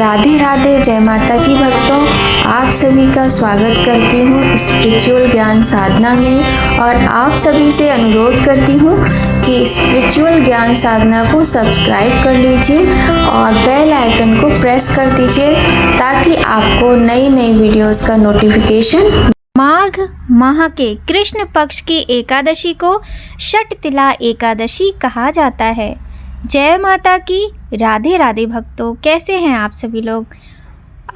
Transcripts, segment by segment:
राधे राधे, जय माता की भक्तों। आप सभी का स्वागत करती हूँ स्पिरिचुअल ज्ञान साधना में और आप सभी से अनुरोध करती हूँ कि स्पिरिचुअल ज्ञान साधना को सब्सक्राइब कर लीजिए और बेल आइकन को प्रेस कर दीजिए ताकि आपको नई नई वीडियोस का नोटिफिकेशन। माघ माह के कृष्ण पक्ष की एकादशी को षटतिला एकादशी कहा जाता है। जय माता की। राधे राधे भक्तों, कैसे हैं आप सभी लोग?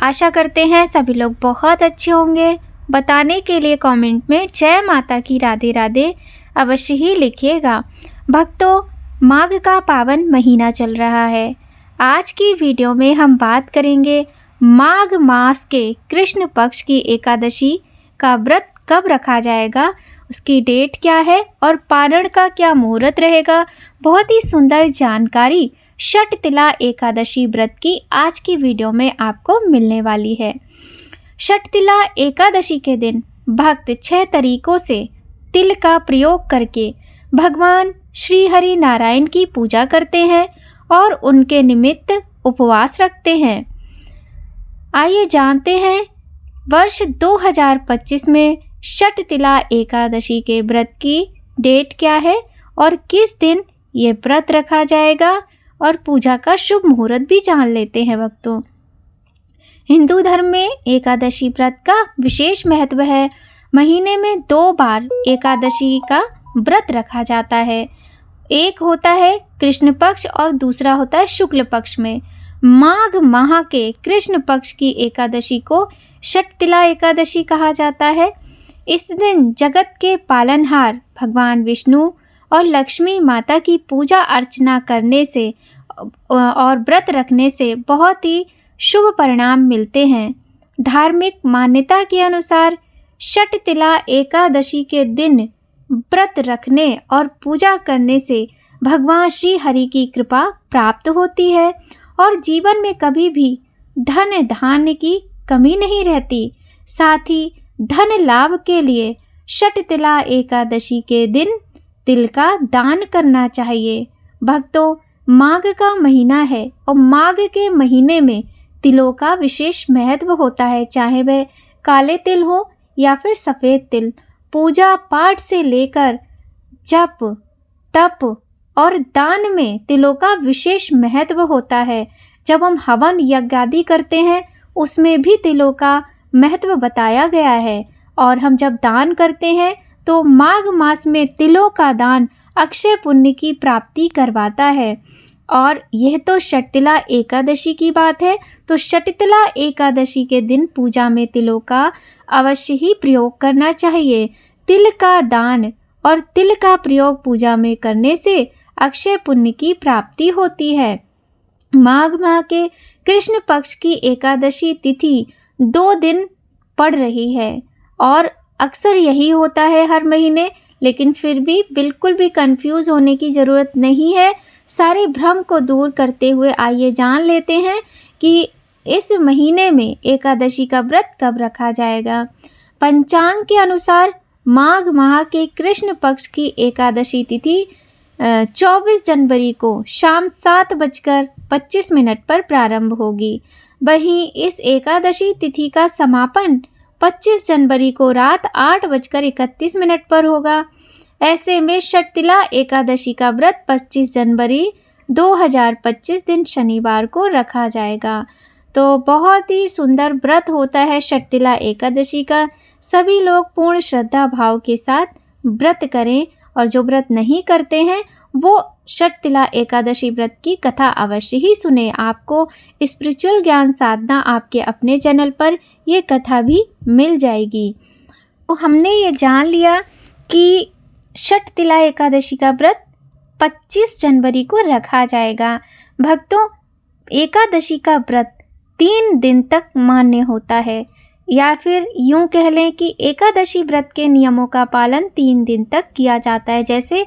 आशा करते हैं सभी लोग बहुत अच्छे होंगे। बताने के लिए कमेंट में जय माता की राधे राधे अवश्य ही लिखिएगा। भक्तों, माघ का पावन महीना चल रहा है। आज की वीडियो में हम बात करेंगे माघ मास के कृष्ण पक्ष की एकादशी का व्रत कब रखा जाएगा, उसकी डेट क्या है और पारण का क्या मुहूर्त रहेगा। बहुत ही सुंदर जानकारी षटतिला एकादशी व्रत की आज की वीडियो में आपको मिलने वाली है। षटतिला एकादशी के दिन भक्त 6 तरीकों से तिल का प्रयोग करके भगवान श्री हरि नारायण की पूजा करते हैं और उनके निमित्त उपवास रखते हैं। आइए जानते हैं वर्ष 2025 में षटतिला एकादशी के व्रत की डेट क्या है और किस दिन ये व्रत रखा जाएगा और पूजा का शुभ मुहूर्त भी जान लेते हैं। भक्तों, हिंदू धर्म में एकादशी व्रत का विशेष महत्व है। महीने में 2 बार एकादशी का व्रत रखा जाता है। एक होता है कृष्ण पक्ष और दूसरा होता है शुक्ल पक्ष में। माघ माह के कृष्ण पक्ष की एकादशी को षटतिला एकादशी कहा जाता है। इस दिन जगत के पालनहार भगवान विष्णु और लक्ष्मी माता की पूजा अर्चना करने से और व्रत रखने से बहुत ही शुभ परिणाम मिलते हैं। धार्मिक मान्यता के अनुसार षटतिला एकादशी के दिन व्रत रखने और पूजा करने से भगवान श्री हरि की कृपा प्राप्त होती है और जीवन में कभी भी धन धान्य की कमी नहीं रहती। साथ ही धन लाभ के लिए षटतिला एकादशी के दिन तिल का दान करना चाहिए। भक्तों, माघ का महीना है और माघ के महीने में तिलों का विशेष महत्व होता है, चाहे वह काले तिल हो या फिर सफ़ेद तिल। पूजा पाठ से लेकर जप तप और दान में तिलों का विशेष महत्व होता है। जब हम हवन यज्ञ आदि करते हैं उसमें भी तिलों का महत्व बताया गया है और हम जब दान करते हैं तो माघ मास में तिलों का दान अक्षय पुण्य की प्राप्ति करवाता है। और यह तो षटतिला एकादशी की बात है। तो षटतिला एकादशी के दिन पूजा में तिलों का अवश्य ही प्रयोग करना चाहिए। तिल का दान और तिल का प्रयोग पूजा में करने से अक्षय पुण्य की प्राप्ति होती है। माघ माह के कृष्ण पक्ष की एकादशी तिथि 2 दिन पड़ रही है और अक्सर यही होता है हर महीने, लेकिन फिर भी बिल्कुल भी कंफ्यूज होने की ज़रूरत नहीं है। सारे भ्रम को दूर करते हुए आइए जान लेते हैं कि इस महीने में एकादशी का व्रत कब रखा जाएगा। पंचांग के अनुसार माघ माह के कृष्ण पक्ष की एकादशी तिथि 24 जनवरी को शाम 7:25 पर प्रारंभ होगी। वहीं इस एकादशी तिथि का समापन 25 जनवरी को रात 8:31 पर होगा। ऐसे में षटतिला एकादशी का व्रत 25 जनवरी 2025 दिन शनिवार को रखा जाएगा। तो बहुत ही सुंदर व्रत होता है षटतिला एकादशी का। सभी लोग पूर्ण श्रद्धा भाव के साथ व्रत करें और जो व्रत नहीं करते हैं वो षटतिला एकादशी व्रत की कथा अवश्य ही सुने। आपको स्पिरिचुअल ज्ञान साधना आपके अपने चैनल पर ये कथा भी मिल जाएगी। तो हमने ये जान लिया कि षटतिला एकादशी का व्रत 25 जनवरी को रखा जाएगा। भक्तों, एकादशी का व्रत 3 दिन तक मान्य होता है, या फिर यूं कह लें कि एकादशी व्रत के नियमों का पालन 3 दिन तक किया जाता है। जैसे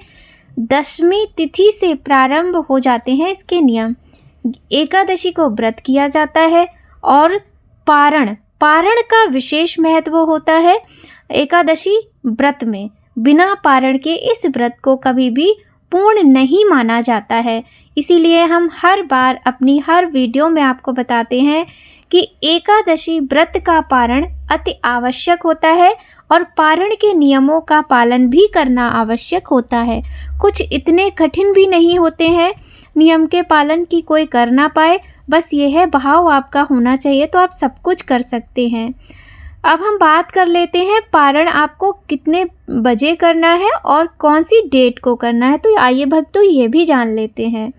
दशमी तिथि से प्रारंभ हो जाते हैं इसके नियम। एकादशी को व्रत किया जाता है और पारण का विशेष महत्व होता है एकादशी व्रत में। बिना पारण के इस व्रत को कभी भी पूर्ण नहीं माना जाता है। इसीलिए हम हर बार अपनी हर वीडियो में आपको बताते हैं कि एकादशी व्रत का पारण अति आवश्यक होता है और पारण के नियमों का पालन भी करना आवश्यक होता है। कुछ इतने कठिन भी नहीं होते हैं नियम के पालन की कोई कर ना पाए, बस ये है भाव आपका होना चाहिए तो आप सब कुछ कर सकते हैं। अब हम बात कर लेते हैं पारण आपको कितने बजे करना है और कौन सी डेट को करना है, तो आइए भक्तों ये भी जान लेते हैं।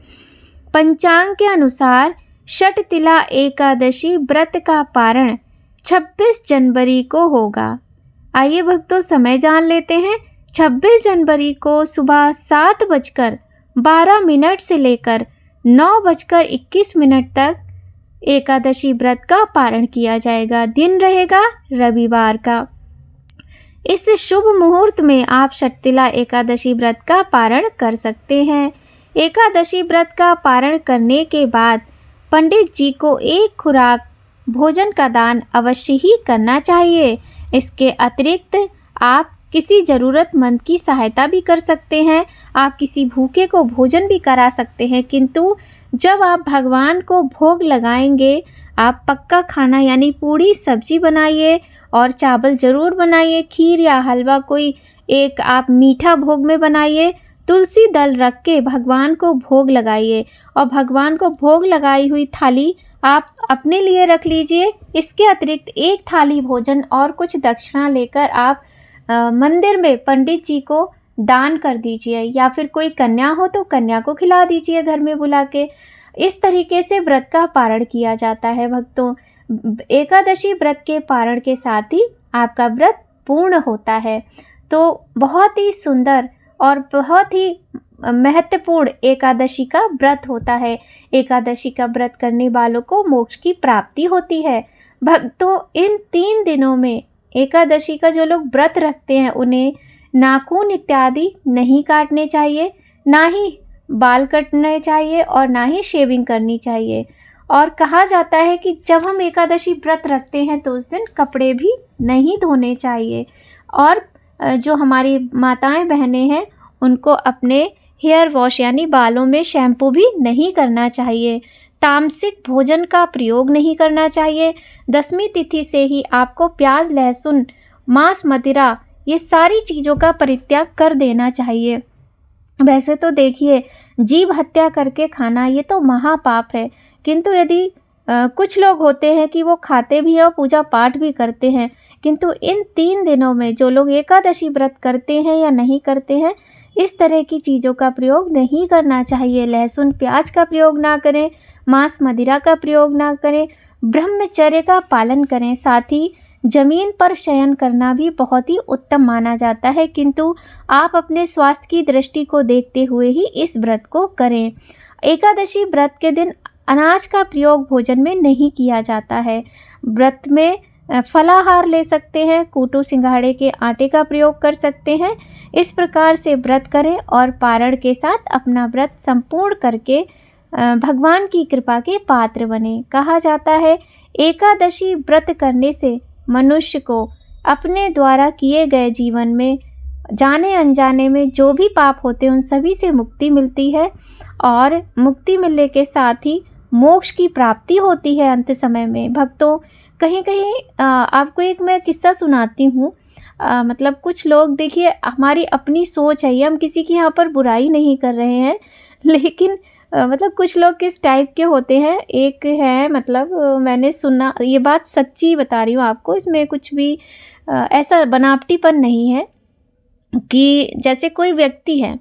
पंचांग के अनुसार षटतिला एकादशी व्रत का पारण 26 जनवरी को होगा। आइए भक्तों समय जान लेते हैं। 26 जनवरी को सुबह 7:12 से लेकर 9:21 तक एकादशी व्रत का पारण किया जाएगा। दिन रहेगा रविवार का। इस शुभ मुहूर्त में आप षटतिला एकादशी व्रत का पारण कर सकते हैं। एकादशी व्रत का पारण करने के बाद पंडित जी को एक खुराक भोजन का दान अवश्य ही करना चाहिए। इसके अतिरिक्त आप किसी ज़रूरतमंद की सहायता भी कर सकते हैं। आप किसी भूखे को भोजन भी करा सकते हैं, किंतु जब आप भगवान को भोग लगाएंगे आप पक्का खाना यानी पूड़ी सब्जी बनाइए और चावल ज़रूर बनाइए। खीर या हलवा कोई एक आप मीठा भोग में बनाइए। तुलसी दल रख के भगवान को भोग लगाइए और भगवान को भोग लगाई हुई थाली आप अपने लिए रख लीजिए। इसके अतिरिक्त एक थाली भोजन और कुछ दक्षिणा लेकर आप मंदिर में पंडित जी को दान कर दीजिए, या फिर कोई कन्या हो तो कन्या को खिला दीजिए घर में बुला के। इस तरीके से व्रत का पारण किया जाता है भक्तों। एकादशी व्रत के पारण के साथ ही आपका व्रत पूर्ण होता है। तो बहुत ही सुंदर और बहुत ही महत्वपूर्ण एकादशी का व्रत होता है। एकादशी का व्रत करने वालों को मोक्ष की प्राप्ति होती है। भक्तों इन 3 दिनों में एकादशी का जो लोग व्रत रखते हैं उन्हें नाखून इत्यादि नहीं काटने चाहिए, ना ही बाल कटने चाहिए और ना ही शेविंग करनी चाहिए। और कहा जाता है कि जब हम एकादशी व्रत रखते हैं तो उस दिन कपड़े भी नहीं धोने चाहिए। और जो हमारी माताएं बहनें हैं उनको अपने हेयर वॉश यानी बालों में शैम्पू भी नहीं करना चाहिए। तामसिक भोजन का प्रयोग नहीं करना चाहिए। 10वीं तिथि से ही आपको प्याज, लहसुन, मांस, मदिरा ये सारी चीज़ों का परित्याग कर देना चाहिए। वैसे तो देखिए जीव हत्या करके खाना ये तो महापाप है, किंतु यदि कुछ लोग होते हैं कि वो खाते भी हैं और पूजा पाठ भी करते हैं, किंतु इन 3 दिनों में जो लोग एकादशी व्रत करते हैं या नहीं करते हैं इस तरह की चीज़ों का प्रयोग नहीं करना चाहिए। लहसुन प्याज का प्रयोग ना करें, मांस मदिरा का प्रयोग ना करें, ब्रह्मचर्य का पालन करें। साथ ही जमीन पर शयन करना भी बहुत ही उत्तम माना जाता है, किंतु आप अपने स्वास्थ्य की दृष्टि को देखते हुए ही इस व्रत को करें। एकादशी व्रत के दिन अनाज का प्रयोग भोजन में नहीं किया जाता है। व्रत में फलाहार ले सकते हैं, कूटू सिंघाड़े के आटे का प्रयोग कर सकते हैं। इस प्रकार से व्रत करें और पारण के साथ अपना व्रत संपूर्ण करके भगवान की कृपा के पात्र बने। कहा जाता है एकादशी व्रत करने से मनुष्य को अपने द्वारा किए गए जीवन में जाने अनजाने में जो भी पाप होते हैं उन सभी से मुक्ति मिलती है और मुक्ति मिलने के साथ ही मोक्ष की प्राप्ति होती है अंत समय में। भक्तों कहीं कहीं आपको एक मैं किस्सा सुनाती हूँ। मतलब कुछ लोग देखिए हमारी अपनी सोच है, ये हम किसी की यहाँ पर बुराई नहीं कर रहे हैं, लेकिन मतलब कुछ लोग किस टाइप के होते हैं। एक है मतलब मैंने सुना, ये बात सच्ची बता रही हूँ आपको, इसमें कुछ भी ऐसा बनावटीपन नहीं है कि जैसे कोई व्यक्ति है,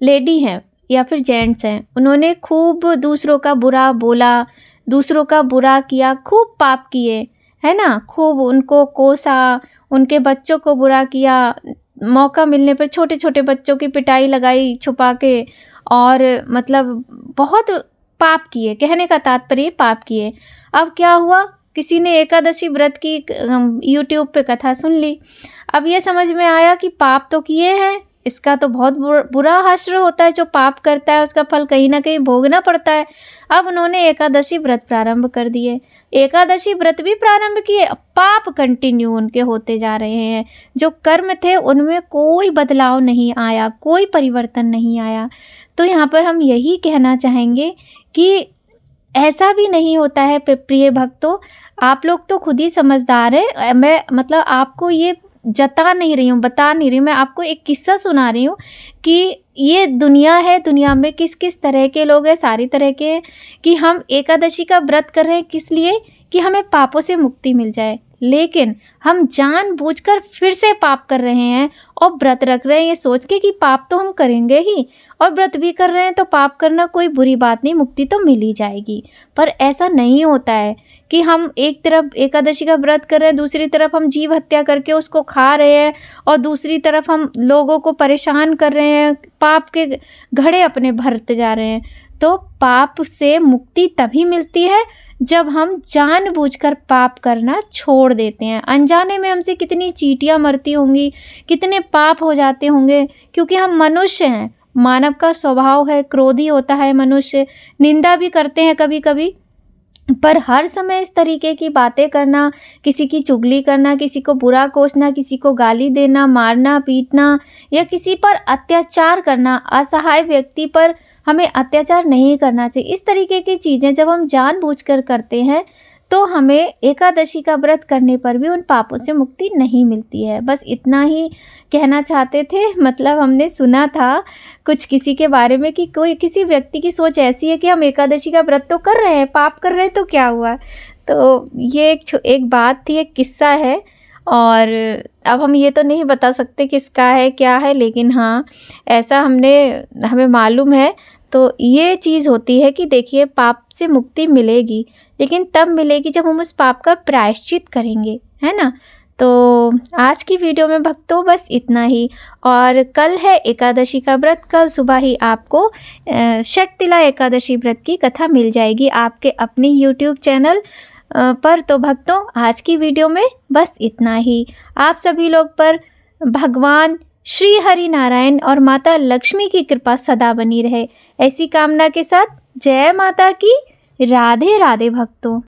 लेडी है या फिर जेंट्स हैं, उन्होंने खूब दूसरों का बुरा बोला, दूसरों का बुरा किया, खूब पाप किए, है ना, खूब उनको कोसा, उनके बच्चों को बुरा किया, मौका मिलने पर छोटे छोटे बच्चों की पिटाई लगाई छुपा के, और मतलब बहुत पाप किए। कहने का तात्पर्य पाप किए। अब क्या हुआ, किसी ने एकादशी व्रत की यूट्यूब पे कथा सुन ली। अब ये समझ में आया कि पाप तो किए हैं इसका तो बहुत बुरा हश्र होता है। जो पाप करता है उसका फल कहीं ना कहीं भोगना पड़ता है। अब उन्होंने एकादशी व्रत प्रारंभ कर दिए, एकादशी व्रत भी प्रारंभ किए, पाप कंटिन्यू उनके होते जा रहे हैं। जो कर्म थे उनमें कोई बदलाव नहीं आया, कोई परिवर्तन नहीं आया। तो यहाँ पर हम यही कहना चाहेंगे कि ऐसा भी नहीं होता है प्रिय भक्तों। आप लोग तो खुद ही समझदार हैं। मैं मतलब आपको ये जता नहीं रही हूँ, बता नहीं रही हूँ, मैं आपको एक किस्सा सुना रही हूँ कि ये दुनिया है, दुनिया में किस किस तरह के लोग हैं, सारी तरह के हैं। कि हम एकादशी का व्रत कर रहे हैं किस लिए? कि हमें पापों से मुक्ति मिल जाए, लेकिन हम जानबूझकर फिर से पाप कर रहे हैं और व्रत रख रहे हैं ये सोच के कि पाप तो हम करेंगे ही, और व्रत भी कर रहे हैं तो पाप करना कोई बुरी बात नहीं, मुक्ति तो मिल ही जाएगी। पर ऐसा नहीं होता है कि हम एक तरफ एकादशी का व्रत कर रहे हैं, दूसरी तरफ हम जीव हत्या करके उसको खा रहे हैं, और दूसरी तरफ हम लोगों को परेशान कर रहे हैं, पाप के घड़े अपने भरते जा रहे हैं। तो पाप से मुक्ति तभी मिलती है जब हम जानबूझकर पाप करना छोड़ देते हैं। अनजाने में हमसे कितनी चींटियां मरती होंगी, कितने पाप हो जाते होंगे, क्योंकि हम मनुष्य हैं, मानव का स्वभाव है, क्रोधी होता है मनुष्य, निंदा भी करते हैं कभी कभी। पर हर समय इस तरीके की बातें करना, किसी की चुगली करना, किसी को बुरा कोसना, किसी को गाली देना, मारना पीटना, या किसी पर अत्याचार करना, असहाय व्यक्ति पर हमें अत्याचार नहीं करना चाहिए। इस तरीके की चीज़ें जब हम जानबूझकर करते हैं तो हमें एकादशी का व्रत करने पर भी उन पापों से मुक्ति नहीं मिलती है। बस इतना ही कहना चाहते थे। मतलब हमने सुना था कुछ किसी के बारे में कि कोई किसी व्यक्ति की सोच ऐसी है कि हम एकादशी का व्रत तो कर रहे हैं, पाप कर रहे हैं, तो क्या हुआ। तो ये एक बात थी, एक किस्सा है। और अब हम ये तो नहीं बता सकते किसका है क्या है, लेकिन हाँ ऐसा हमें मालूम है। तो ये चीज़ होती है कि देखिए पाप से मुक्ति मिलेगी, लेकिन तब मिलेगी जब हम उस पाप का प्रायश्चित करेंगे, है ना। तो आज की वीडियो में भक्तों बस इतना ही। और कल है एकादशी का व्रत, कल सुबह ही आपको षटतिला एकादशी व्रत की कथा मिल जाएगी आपके अपने YouTube चैनल पर। तो भक्तों आज की वीडियो में बस इतना ही। आप सभी लोग पर भगवान श्री हरि नारायण और माता लक्ष्मी की कृपा सदा बनी रहे, ऐसी कामना के साथ जय माता की। राधे राधे भक्तों।